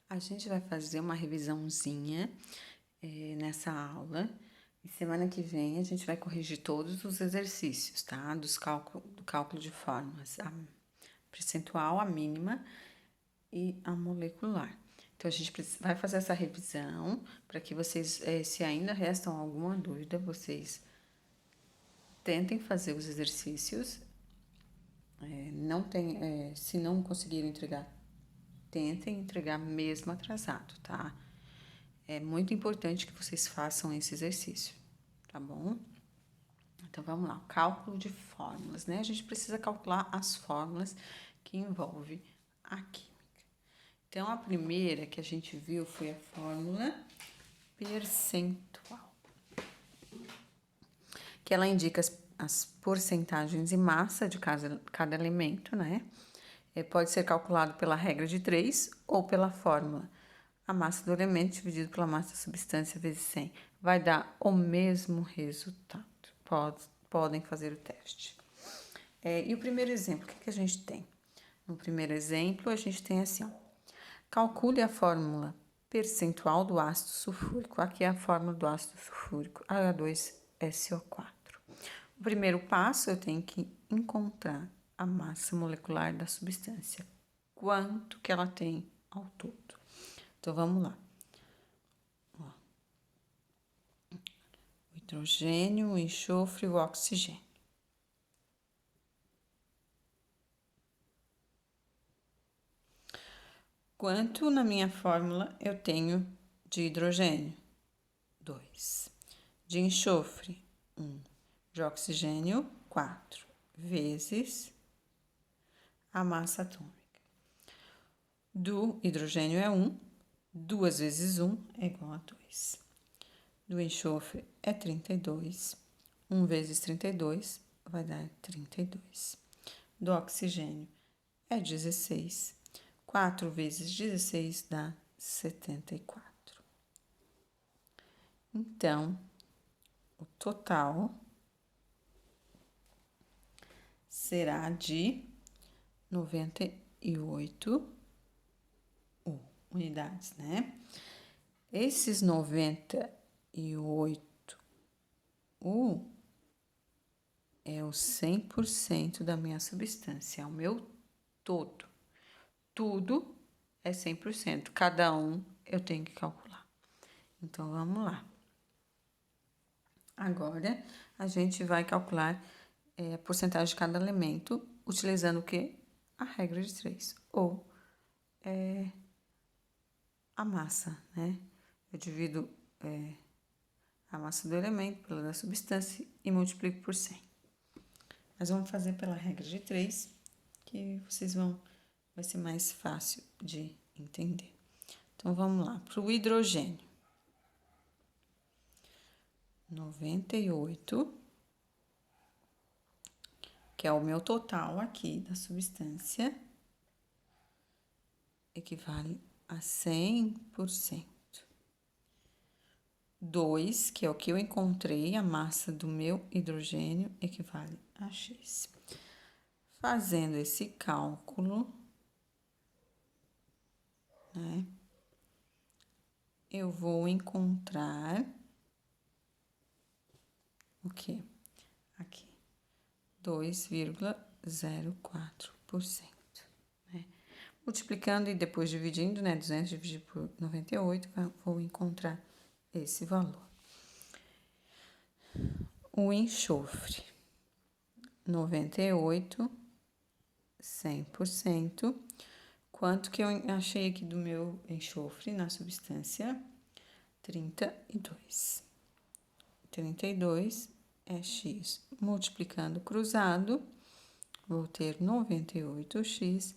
A gente vai fazer uma revisãozinha nessa aula. E semana que vem a gente vai corrigir todos os exercícios, tá? Do cálculo de fórmulas, a percentual, a mínima e a molecular. Então, a gente vai fazer essa revisão para que vocês, se ainda restam alguma dúvida, vocês tentem fazer os exercícios. Se não conseguirem entregar, tentem entregar mesmo atrasado, tá? É muito importante que vocês façam esse exercício, tá bom? Então, vamos lá. Cálculo de fórmulas, né? A gente precisa calcular as fórmulas que envolvem a química. Então, a primeira que a gente viu foi a fórmula percentual, que ela indica as porcentagens e massa de cada elemento, né? Pode ser calculado pela regra de 3 ou pela fórmula. A massa do elemento dividido pela massa da substância vezes 100 vai dar o mesmo resultado. Podem fazer o teste. E o primeiro exemplo, o que a gente tem? No primeiro exemplo, a gente tem assim, ó, calcule a fórmula percentual do ácido sulfúrico. Aqui é a fórmula do ácido sulfúrico, H2SO4. O primeiro passo, eu tenho que encontrar a massa molecular da substância. Quanto que ela tem ao todo. Então, vamos lá. Ó. O hidrogênio, o enxofre e o oxigênio. Quanto na minha fórmula eu tenho de hidrogênio? 2. De enxofre, 1. De oxigênio, 4. Vezes a massa atômica. Do hidrogênio é 1. 2 vezes 1 é igual a 2. Do enxofre é 32. 1 vezes 32 vai dar 32. Do oxigênio é 16. 4 vezes 16 dá 74. Então, o total será de 98 unidades, né? Esses 98 é o 100% da minha substância, é o meu todo. Tudo é 100%, cada um eu tenho que calcular. Então, vamos lá. Agora, a gente vai calcular a porcentagem de cada elemento, utilizando o quê? A regra de 3, ou a massa, né? Eu divido a massa do elemento pela da substância e multiplico por 100. Mas vamos fazer pela regra de 3, que vai ser mais fácil de entender. Então, vamos lá. Para o hidrogênio, 98, que é o meu total aqui da substância, equivale a 100%. 2, que é o que eu encontrei, a massa do meu hidrogênio, equivale a X. Fazendo esse cálculo, né, eu vou encontrar o quê? Aqui, 2,04%. Né? Multiplicando e depois dividindo, né, 200 dividido por 98, vou encontrar esse valor. O enxofre, 98, 100%. Quanto que eu achei aqui do meu enxofre na substância? 32. 32 é X. Multiplicando cruzado, vou ter 98X.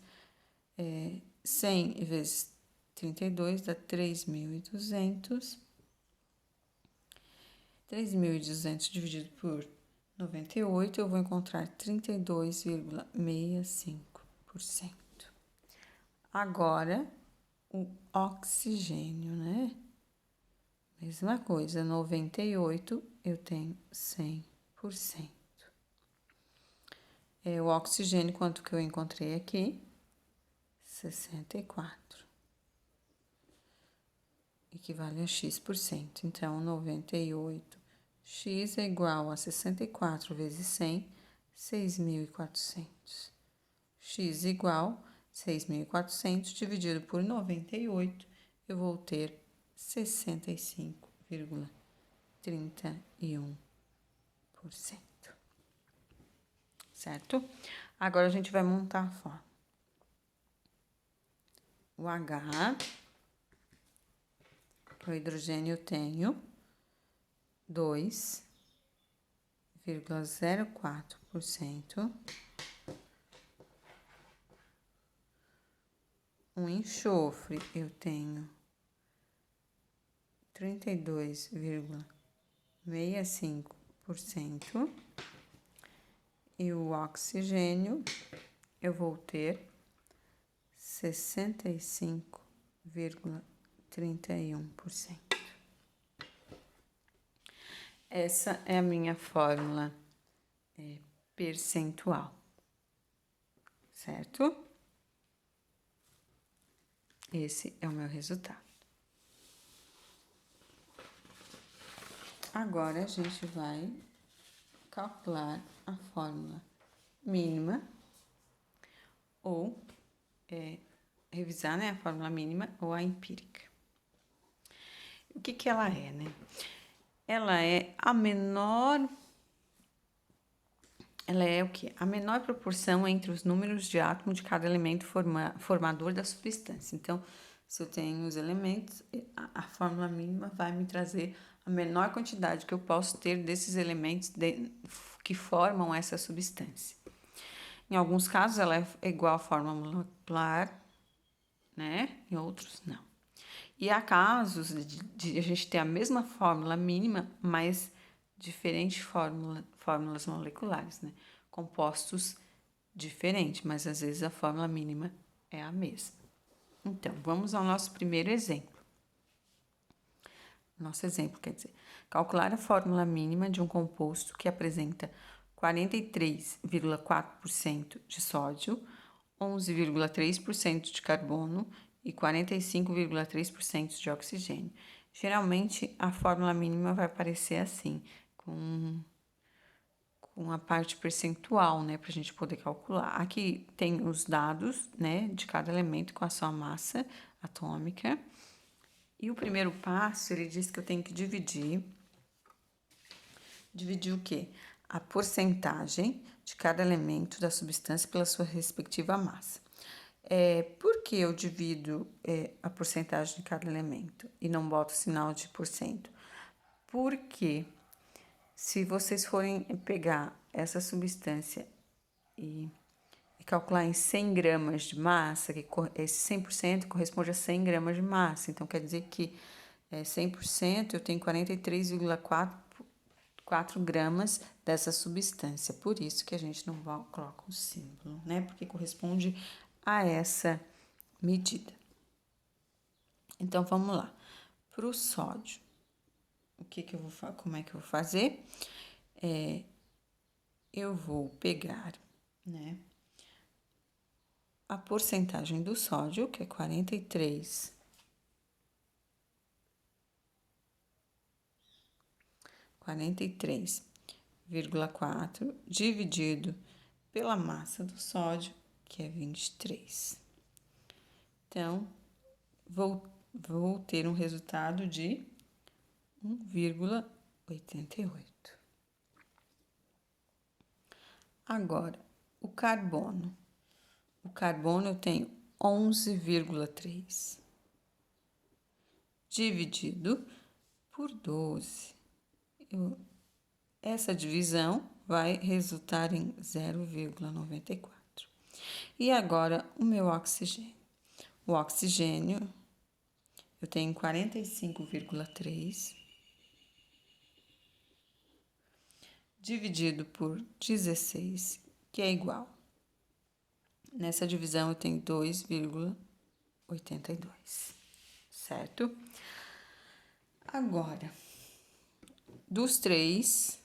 100 vezes 32 dá 3.200. 3.200 dividido por 98, eu vou encontrar 32,65%. Agora, o oxigênio, né? Mesma coisa, 98 eu tenho 100%. O oxigênio, quanto que eu encontrei aqui? 64. equivale a x%. Então, 98x é igual a 64 vezes 100, 6.400. X igual 6.400 dividido por 98, eu vou ter 65,31%. Certo? Agora a gente vai montar a fórmula. O H, o hidrogênio eu tenho 2,04%. O enxofre eu tenho 32,65%. E o oxigênio eu vou ter 65,31%. Essa é a minha fórmula percentual, certo? Esse é o meu resultado. Agora, a gente vai calcular a fórmula mínima ou revisar, né, a fórmula mínima ou a empírica. O que ela é, né? Ela é a menor... Ela é o quê? A menor proporção entre os números de átomo de cada elemento formador da substância. Então, se eu tenho os elementos, a fórmula mínima vai me trazer a menor quantidade que eu posso ter desses elementos que formam essa substância. Em alguns casos, ela é igual à fórmula molecular, né? Em outros, não. E há casos de a gente ter a mesma fórmula mínima, mas diferentes fórmulas moleculares, né? Compostos diferentes, mas às vezes a fórmula mínima é a mesma. Então, vamos ao nosso primeiro exemplo. Nosso exemplo quer dizer, calcular a fórmula mínima de um composto que apresenta 43,4% de sódio, 11,3% de carbono e 45,3% de oxigênio. Geralmente, a fórmula mínima vai aparecer assim, com a parte percentual, né, para a gente poder calcular. Aqui tem os dados, né, de cada elemento com a sua massa atômica. E o primeiro passo, ele diz que eu tenho que dividir o quê? A porcentagem de cada elemento da substância pela sua respectiva massa. Por que eu divido a porcentagem de cada elemento e não boto sinal de porcento? Porque se vocês forem pegar essa substância e calcular em 100 gramas de massa, que esse 100% corresponde a 100 gramas de massa. Então, quer dizer que 100% eu tenho 43,4 gramas dessa substância. Por isso que a gente não coloca um símbolo, né? Porque corresponde a essa medida. Então, vamos lá. Para o sódio, como é que eu vou fazer? Eu vou pegar, né, a porcentagem do sódio, que é 43,4 dividido pela massa do sódio, que é 23. Então, vou ter um resultado de 1,88. Agora, o carbono. O carbono eu tenho 11,3 dividido por 12. Essa divisão vai resultar em 0,94. E agora, o meu oxigênio. O oxigênio, eu tenho 45,3 dividido por 16, que é igual. Nessa divisão, eu tenho 2,82, certo? Agora, dos três,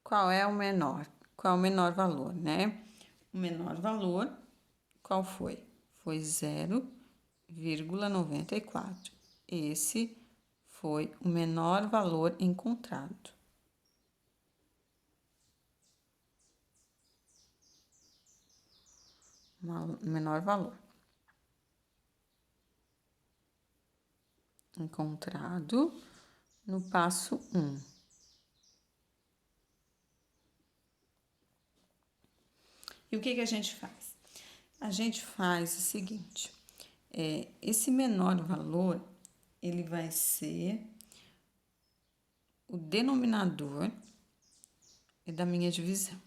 qual é o menor? Qual é o menor valor, né? O menor valor, qual foi? Foi 0,94. 0,94. Esse foi o menor valor encontrado. Menor valor encontrado no passo 1. E o que a gente faz? A gente faz o seguinte, esse menor valor, ele vai ser o denominador da minha divisão.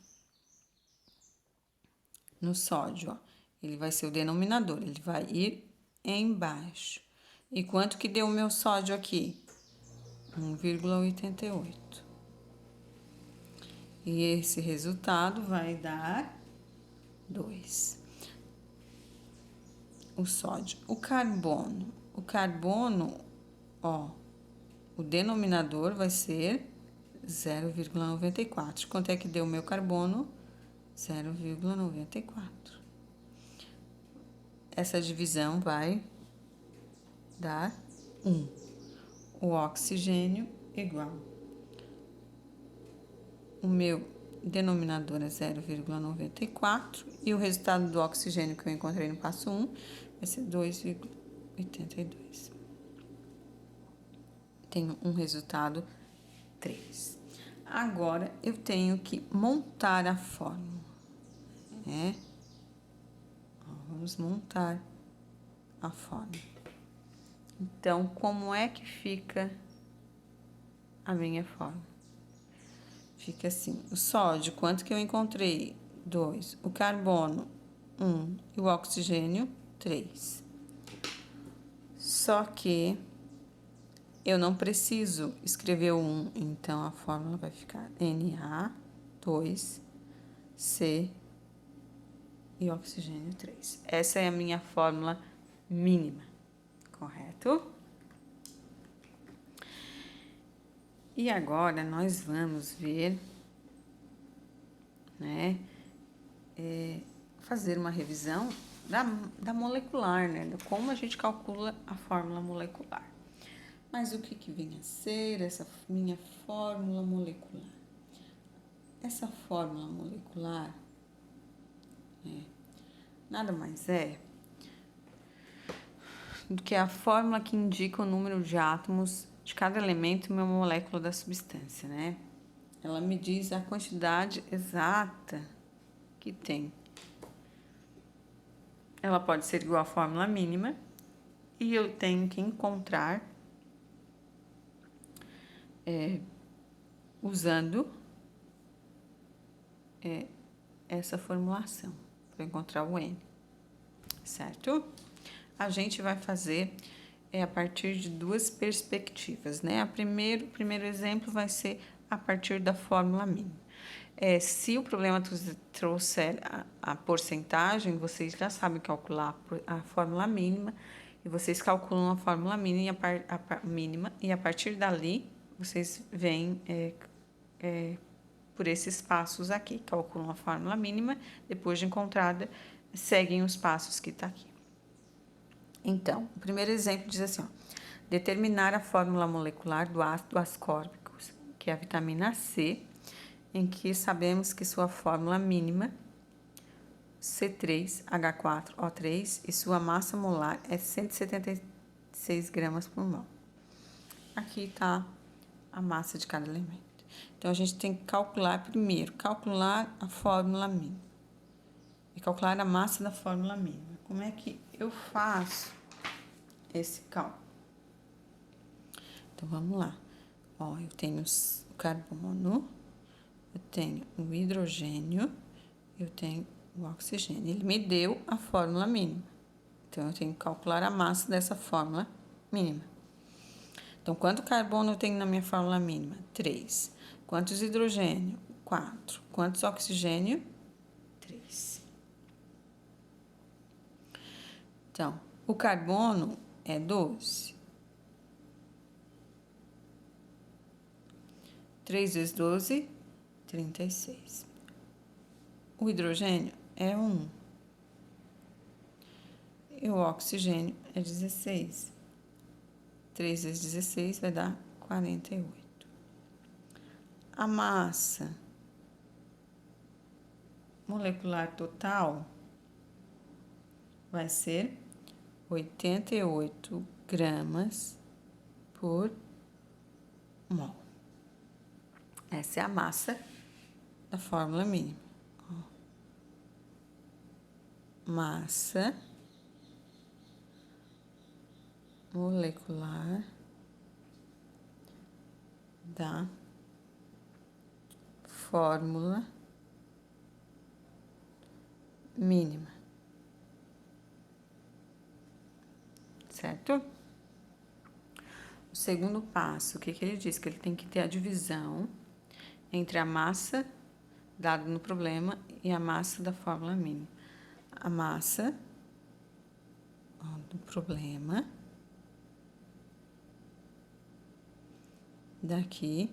No sódio, ó, ele vai ser o denominador, ele vai ir embaixo. E quanto que deu o meu sódio aqui? 1,88. E esse resultado vai dar 2. O sódio. O carbono, ó, o denominador vai ser 0,94. Quanto é que deu o meu carbono? 0,94. Essa divisão vai dar 1. O oxigênio igual. O meu denominador é 0,94 e o resultado do oxigênio que eu encontrei no passo 1 vai ser 2,82. Tenho um resultado 3. Agora, eu tenho que montar a fórmula, né? Vamos montar a fórmula. Então, como é que fica a minha fórmula? Fica assim, o sódio, quanto que eu encontrei? 2. O carbono, 1. E o oxigênio, 3. Só que eu não preciso escrever o 1, então a fórmula vai ficar Na2C e oxigênio 3. Essa é a minha fórmula mínima, correto? E agora nós vamos ver, né, fazer uma revisão da molecular, né, de como a gente calcula a fórmula molecular. Mas o que vem a ser essa minha fórmula molecular? Essa fórmula molecular nada mais é do que a fórmula que indica o número de átomos de cada elemento em uma molécula da substância, né? Ela me diz a quantidade exata que tem. Ela pode ser igual à fórmula mínima e eu tenho que encontrar usando essa formulação para encontrar o N, certo? A gente vai fazer a partir de duas perspectivas, né? O primeiro exemplo vai ser a partir da fórmula mínima. Se o problema trouxer a porcentagem, vocês já sabem calcular a fórmula mínima e vocês calculam a fórmula mínima e a partir dali vocês vêm por esses passos aqui, calculam a fórmula mínima, depois de encontrada, seguem os passos que está aqui. Então, o primeiro exemplo diz assim, ó, determinar a fórmula molecular do ácido ascórbico, que é a vitamina C, em que sabemos que sua fórmula mínima, C3H4O3, e sua massa molar é 176 gramas por mol. Aqui está a massa de cada elemento. Então, a gente tem que calcular primeiro, calcular a fórmula mínima e calcular a massa da fórmula mínima. Como é que eu faço esse cálculo? Então, vamos lá. Ó, eu tenho o carbono, eu tenho o hidrogênio, eu tenho o oxigênio. Ele me deu a fórmula mínima. Então, eu tenho que calcular a massa dessa fórmula mínima. Então, quanto carbono eu tenho na minha fórmula mínima? 3. Quantos hidrogênio? 4. Quantos oxigênio? 3. Então, o carbono é 12. 3 vezes 12, 36. O hidrogênio é 1. e o oxigênio é 16. 3 vezes 16 vai dar 48. A massa molecular total vai ser 88 gramas por mol. Essa é a massa da fórmula mínima. Massa molecular da fórmula mínima. Certo? O segundo passo, o que ele diz? Que ele tem que ter a divisão entre a massa dada no problema e a massa da fórmula mínima. A massa do problema daqui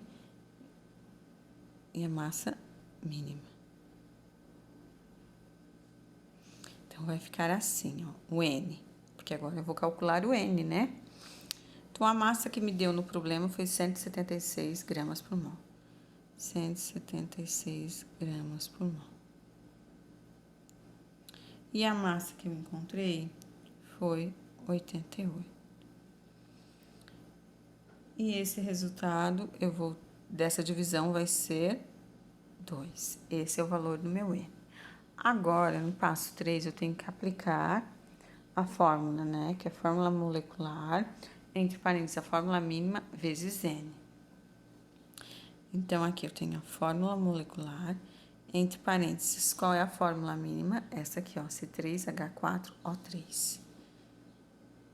e a massa mínima. Então, vai ficar assim, ó, o N, porque agora eu vou calcular o N, né? Então, a massa que me deu no problema foi 176 gramas por mol. 176 gramas por mol. E a massa que eu encontrei foi 88. E esse resultado, dessa divisão vai ser 2. Esse é o valor do meu N. Agora, no passo 3, eu tenho que aplicar a fórmula, né? Que é a fórmula molecular, entre parênteses, a fórmula mínima vezes N. Então, aqui eu tenho a fórmula molecular, entre parênteses, qual é a fórmula mínima? Essa aqui, ó, C3H4O3.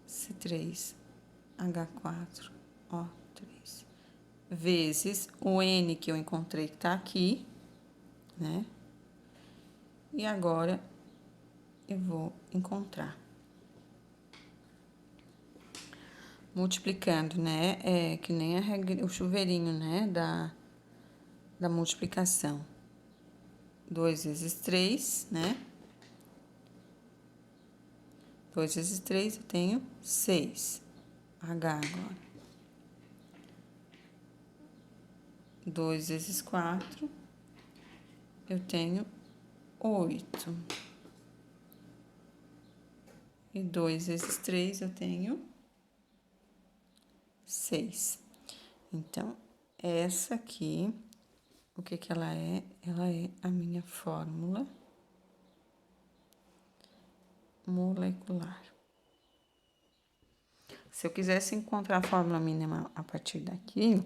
C3H4O3. Vezes o N que eu encontrei que tá aqui, né? E agora, eu vou encontrar. Multiplicando, né? É que nem o chuveirinho, né? Da multiplicação. 2 vezes 3, né? 2 vezes 3, eu tenho 6. H agora. 2 vezes 4, eu tenho 8. E 2 vezes 3, eu tenho 6. Então, essa aqui, o que que ela é? Ela é a minha fórmula molecular. Se eu quisesse encontrar a fórmula mínima a partir daqui,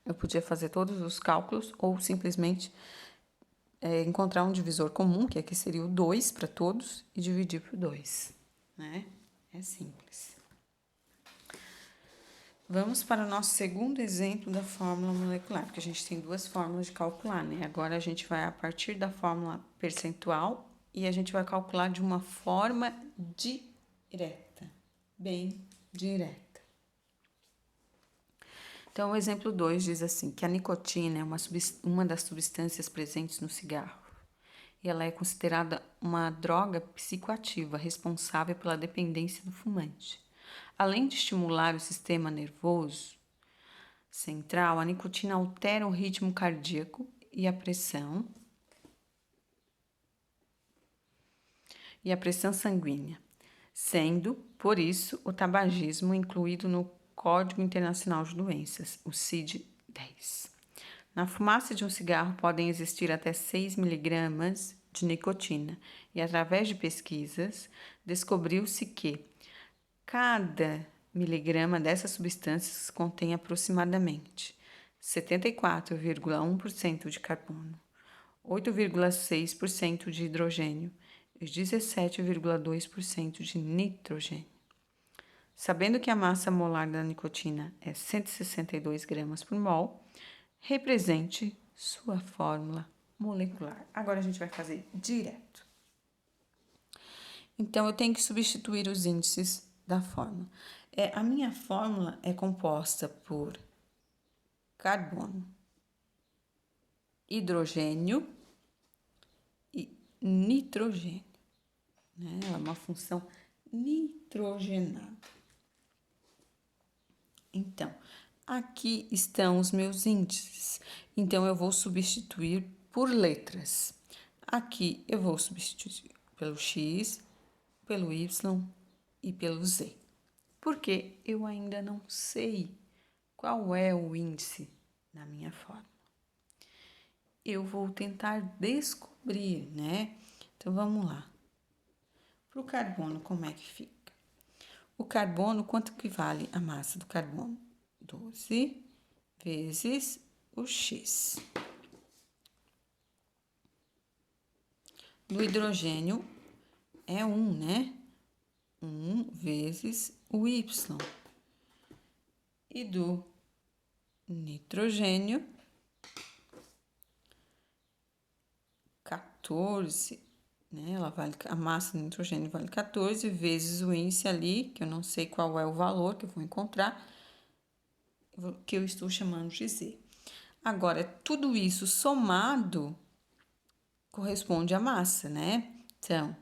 eu podia fazer todos os cálculos ou simplesmente encontrar um divisor comum, que aqui seria o 2 para todos, e dividir por 2, né? É simples. Vamos para o nosso segundo exemplo da fórmula molecular, porque a gente tem duas fórmulas de calcular, né? Agora a gente vai a partir da fórmula percentual e a gente vai calcular de uma forma direta, bem direta. Então, o exemplo 2 diz assim, que a nicotina é uma das substâncias presentes no cigarro. E ela é considerada uma droga psicoativa responsável pela dependência do fumante. Além de estimular o sistema nervoso central, a nicotina altera o ritmo cardíaco e a pressão sanguínea, sendo, por isso, o tabagismo incluído no Código Internacional de Doenças, o CID-10. Na fumaça de um cigarro podem existir até 6 miligramas de nicotina e, através de pesquisas, descobriu-se que cada miligrama dessas substâncias contém aproximadamente 74,1% de carbono, 8,6% de hidrogênio e 17,2% de nitrogênio. Sabendo que a massa molar da nicotina é 162 gramas por mol, represente sua fórmula molecular. Agora a gente vai fazer direto. Então, eu tenho que substituir os índices da fórmula. A minha fórmula é composta por carbono, hidrogênio e nitrogênio. né? Ela é uma função nitrogenada. Então, aqui estão os meus índices. Então, eu vou substituir por letras. Aqui eu vou substituir pelo X, pelo Y e pelo Z. Porque eu ainda não sei qual é o índice na minha fórmula. Eu vou tentar descobrir, né? Então, vamos lá. Para o carbono, como é que fica? O carbono, quanto que vale a massa do carbono? 12 vezes o X. Do hidrogênio é 1, né? 1 vezes o Y. E do nitrogênio, 14, né? Ela vale, a massa do nitrogênio vale 14 vezes o índice ali, que eu não sei qual é o valor que eu vou encontrar, que eu estou chamando de Z. Agora, tudo isso somado corresponde à massa, né? Então,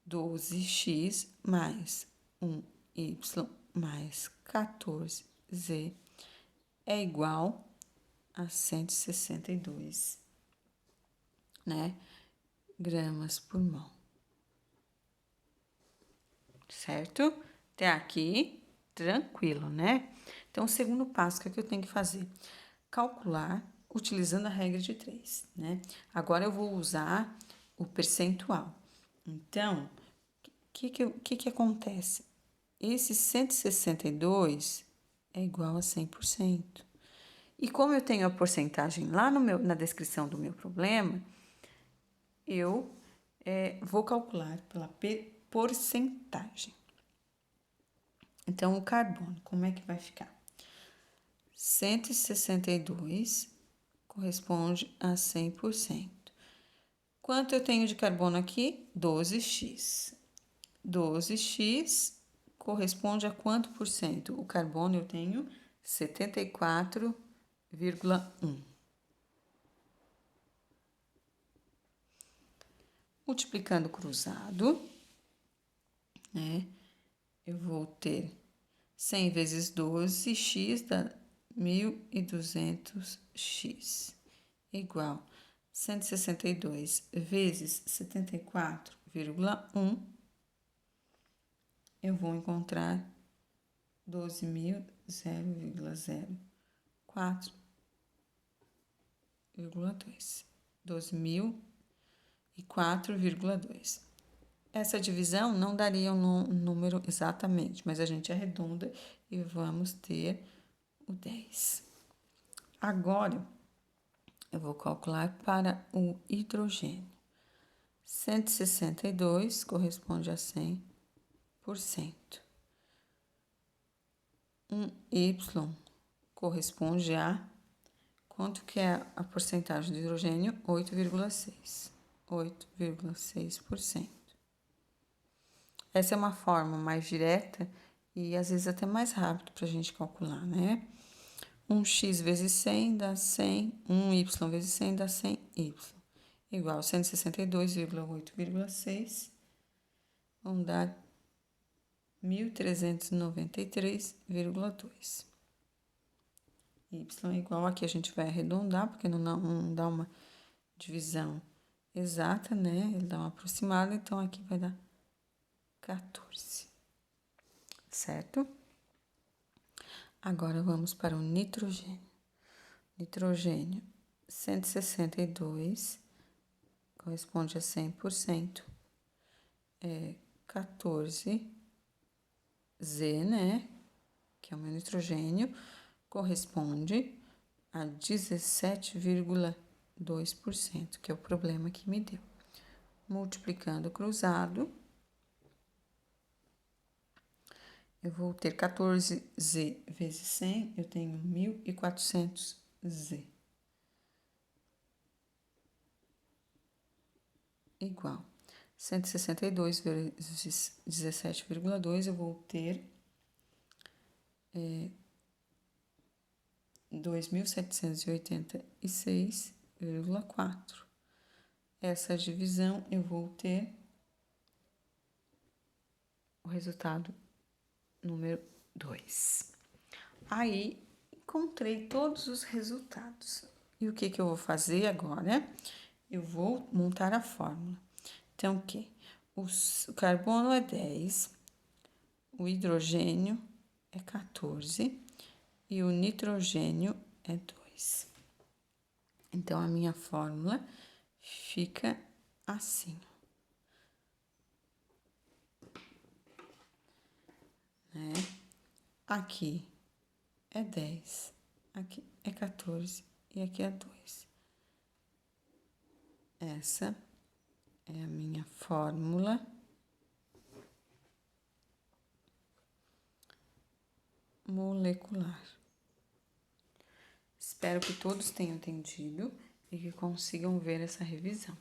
12x mais 1y mais 14z é igual a 162, né? Gramas por mol. Certo? Até aqui, tranquilo, né? Então, o segundo passo que eu tenho que fazer, calcular utilizando a regra de 3, né? Agora eu vou usar o percentual. Então, o que acontece? Esse 162 é igual a 100%. E como eu tenho a porcentagem lá na descrição do meu problema, eu vou calcular pela porcentagem. Então, o carbono, como é que vai ficar? 162 corresponde a 100%. Quanto eu tenho de carbono aqui? 12x. 12x corresponde a quanto por cento? O carbono eu tenho 74,1. Multiplicando cruzado, né? Eu vou ter 100 vezes 12, x dá 1.200x, igual 162 vezes 74,1, eu vou encontrar 12.004,2. 12.004,2. Essa divisão não daria um número exatamente, mas a gente arredonda e vamos ter o 10. Agora, eu vou calcular para o hidrogênio. 162 corresponde a 100%. Y corresponde a... Quanto que é a porcentagem de hidrogênio? 8,6. 8,6%. Essa é uma forma mais direta e às vezes até mais rápido para a gente calcular, né? 1x vezes 100 dá 100, 1y vezes 100 dá 100y, igual a 162,8,6, vão dar 1.393,2. Y é igual, aqui a gente vai arredondar, porque não dá uma divisão exata, né? Ele dá uma aproximada, então aqui vai dar 14, certo? Agora vamos para o nitrogênio. Nitrogênio, 162 corresponde a 100%, é 14Z, né? Que é o meu nitrogênio, corresponde a 17,2%, que é o problema que me deu. Multiplicando cruzado, eu vou ter 14Z vezes 100, eu tenho 1.400Z. Igual 162 vezes 17,2, eu vou ter 2.786,4. Essa divisão eu vou ter o resultado número 2. Aí, encontrei todos os resultados. E o que eu vou fazer agora? Eu vou montar a fórmula. Então, o que? O carbono é 10, o hidrogênio é 14 e o nitrogênio é 2. Então, a minha fórmula fica assim. Né? Aqui é 10, aqui é 14 e aqui é 2. Essa é a minha fórmula molecular. Espero que todos tenham entendido e que consigam ver essa revisão.